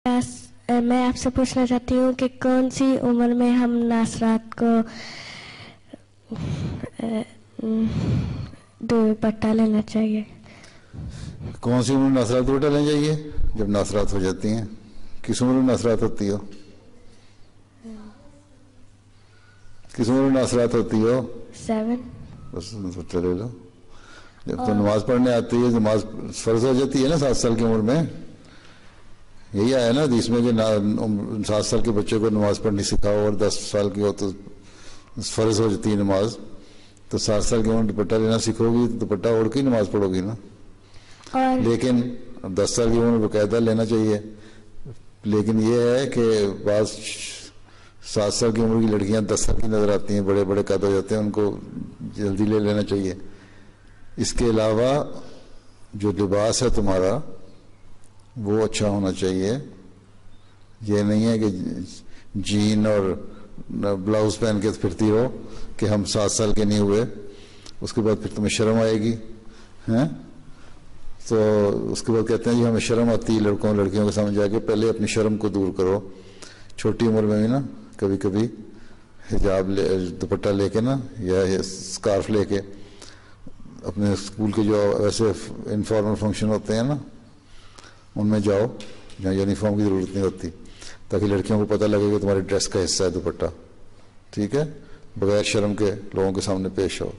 میں آپ سے پوچھنا چاہتی ہوں کہ کون سی عمر میں ہم ناصرات کو دوپٹہ لینا چاہیے؟ کون سی عمر میں ناصرات دوپٹہ لینا چاہیے؟ جب ناصرات ہو جاتی ہیں. کس عمر میں ناصرات ہوتی ہو؟ کس عمر میں ناصرات ہوتی ہو؟ 7. بس دوپٹہ لے لو. جب تو نماز پڑھنے آتی ہے، نماز فرض ہو جاتی ہے نا 7 سال کی عمر میں. یہی آیا نا حدیث میں کہ 7 سال کے بچے کو نماز پڑھنی سکھاؤ، اور 10 سال کی ہو تو فرض ہو جاتی ہے نماز. تو 7 سال کی عمر دوپٹہ لینا سیکھو گی تو دوپٹہ اوڑھ کے ہی نماز پڑھو گی نا. لیکن 10 سال کی عمر باقاعدہ لینا چاہیے. لیکن یہ ہے کہ بعض 7 سال کی عمر کی لڑکیاں 10 سال کی نظر آتی ہیں، بڑے بڑے قد ہو جاتے ہیں، ان کو جلدی لے لینا چاہیے. اس کے علاوہ جو لباس ہے تمہارا وہ اچھا ہونا چاہیے. یہ نہیں ہے کہ جین اور بلاؤز پہن کے پھرتی ہو کہ ہم 7 سال کے نہیں ہوئے. اس کے بعد پھر تمہیں شرم آئے گی ہیں. تو اس کے بعد کہتے ہیں جی ہمیں شرم آتی ہے لڑکوں لڑکیوں کے سامنے جا کے. پہلے اپنی شرم کو دور کرو. چھوٹی عمر میں بھی نا کبھی کبھی حجاب دوپٹہ لے کے نا یا اسکارف لے کے اپنے اسکول کے جو ایسے انفارمل فنکشن ہوتے ہیں نا ان میں جاؤ جہاں یونیفارم کی ضرورت نہیں ہوتی، تاکہ لڑکیوں کو پتہ لگے کہ تمہاری ڈریس کا حصہ ہے دوپٹہ. ٹھیک ہے؟ بغیر شرم کے لوگوں کے سامنے پیش ہو.